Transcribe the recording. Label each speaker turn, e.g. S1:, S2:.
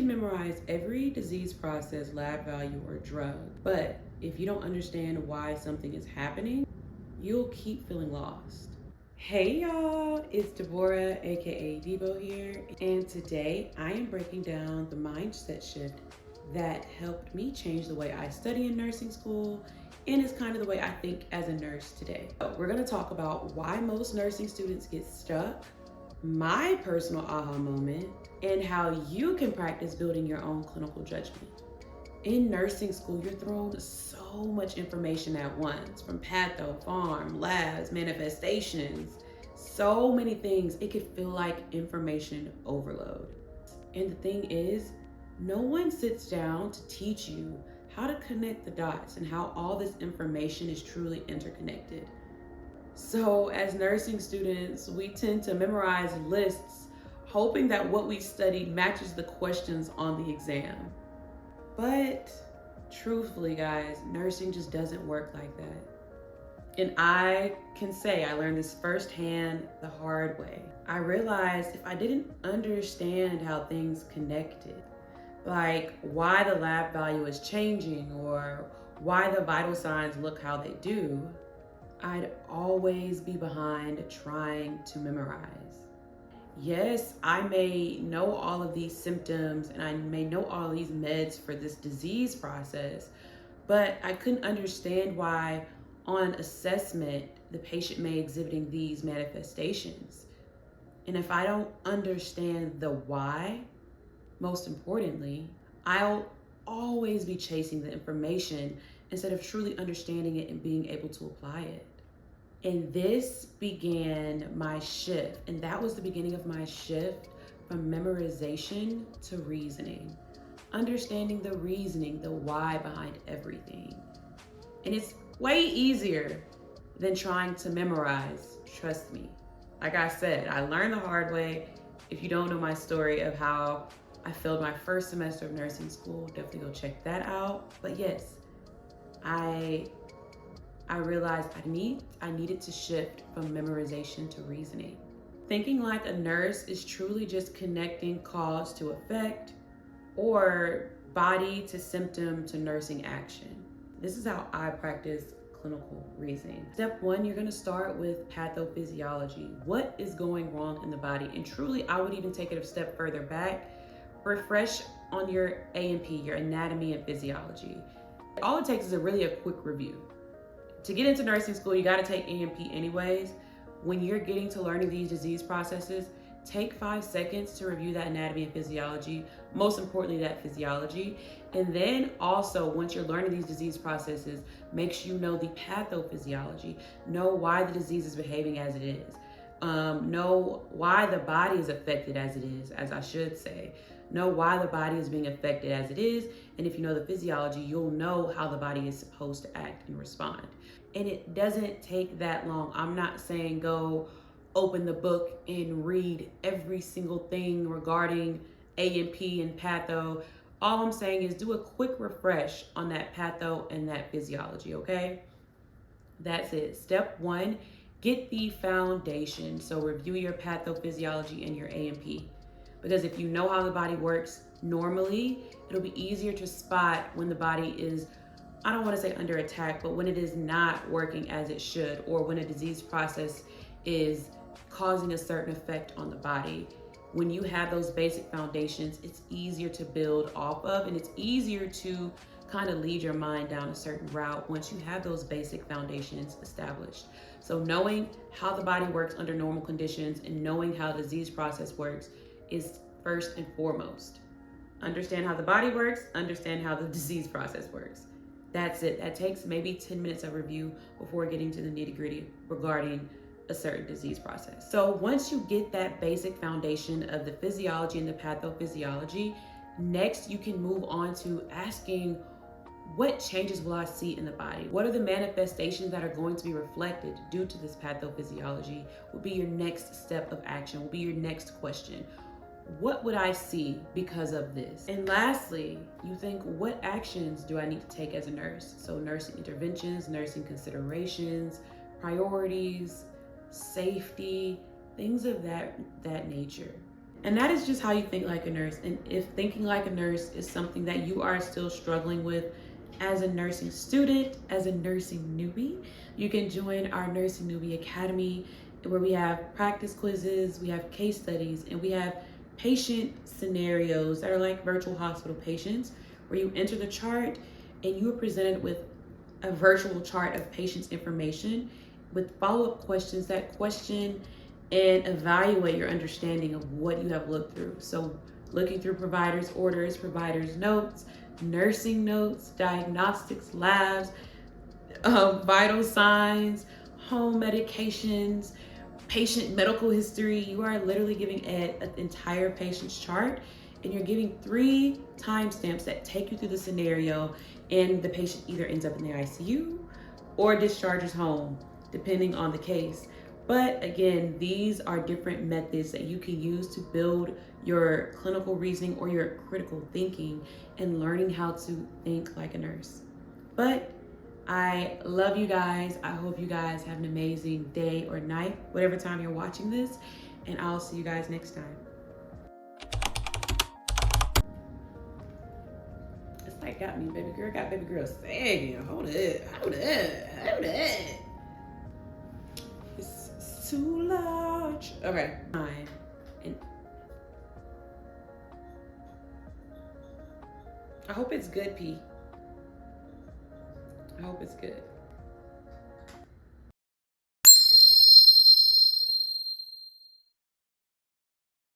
S1: can memorize every disease process, lab value, or drug, but if you don't understand why something is happening, you'll keep feeling lost. Hey y'all, it's Deborah, aka Debo here, and today I am breaking down the mindset shift that helped me change the way I study in nursing school and is kind of the way I think as a nurse today. So we're gonna talk about why most nursing students get stuck, my personal aha moment, and how you can practice building your own clinical judgment. In nursing school, you're thrown so much information at once, from patho, pharm, labs, manifestations, so many things. It could feel like information overload. And the thing is, no one sits down to teach you how to connect the dots and how all this information is truly interconnected. So as nursing students, we tend to memorize lists, hoping that what we studied matches the questions on the exam. But truthfully, guys, nursing just doesn't work like that. And I can say I learned this firsthand the hard way. I realized if I didn't understand how things connected, like why the lab value is changing or why the vital signs look how they do, I'd always be behind trying to memorize. Yes, I may know all of these symptoms and I may know all these meds for this disease process, but I couldn't understand why on assessment the patient may exhibiting these manifestations. And if I don't understand the why, most importantly, I'll always be chasing the information instead of truly understanding it and being able to apply it. And this began my shift. And that was the beginning of my shift from memorization to reasoning. Understanding the reasoning, the why behind everything. And it's way easier than trying to memorize, trust me. Like I said, I learned the hard way. If you don't know my story of how I failed my first semester of nursing school, definitely go check that out. But yes, I realized I needed to shift from memorization to reasoning. Thinking like a nurse is truly just connecting cause to effect or body to symptom to nursing action. This is how I practice clinical reasoning. Step one, you're gonna start with pathophysiology. What is going wrong in the body? And truly, I would even take it a step further back. Refresh on your A&P, your anatomy and physiology. All it takes is a quick review. To get into nursing school, you gotta take A&P anyways. When you're getting to learning these disease processes, take 5 seconds to review that anatomy and physiology, most importantly, that physiology. And then also, once you're learning these disease processes, make sure you know the pathophysiology, know why the disease is behaving as it is, know why the body is affected as it is, as I should say. Know why the body is being affected as it is, and if you know the physiology, you'll know how the body is supposed to act and respond. And it doesn't take that long. I'm not saying go open the book and read every single thing regarding A&P and patho. All I'm saying is do a quick refresh on that patho and that physiology, okay? That's it. Step one, get the foundation. So review your pathophysiology and your A&P. Because if you know how the body works normally, it'll be easier to spot when the body is, I don't want to say under attack, but when it is not working as it should, or when a disease process is causing a certain effect on the body. When you have those basic foundations, it's easier to build off of, and it's easier to kind of lead your mind down a certain route once you have those basic foundations established. So knowing how the body works under normal conditions and knowing how the disease process works is first and foremost. Understand how the body works, understand how the disease process works. That's it. That takes maybe 10 minutes of review before getting to the nitty-gritty regarding a certain disease process. So once you get that basic foundation of the physiology and the pathophysiology, next you can move on to asking, what changes will I see in the body? What are the manifestations that are going to be reflected due to this pathophysiology? Will be your next step of action, will be your next question. What would I see because of this? And lastly, you think, what actions do I need to take as a nurse? So nursing interventions, nursing considerations, priorities, safety, things of that nature. And that is just how you think like a nurse. And if thinking like a nurse is something that you are still struggling with as a nursing student, as a nursing newbie, you can join our Nursing Newbie Academy, where we have practice quizzes, we have case studies, and we have patient scenarios that are like virtual hospital patients, where you enter the chart and you are presented with a virtual chart of patient's information with follow-up questions that question and evaluate your understanding of what you have looked through. So looking through providers' orders, providers' notes, nursing notes, diagnostics, labs, vital signs, home medications, patient medical history. You are literally giving an entire patient's chart, and you're giving 3 timestamps that take you through the scenario, and the patient either ends up in the ICU or discharges home, depending on the case. But again, these are different methods that you can use to build your clinical reasoning or your critical thinking and learning how to think like a nurse. But I love you guys. I hope you guys have an amazing day or night, whatever time you're watching this, and I'll see you guys next time. It's like got me, baby girl. Got baby girl sagging. Hold it. It's too large. Okay. Fine. And I hope it's good, P. I hope it's good.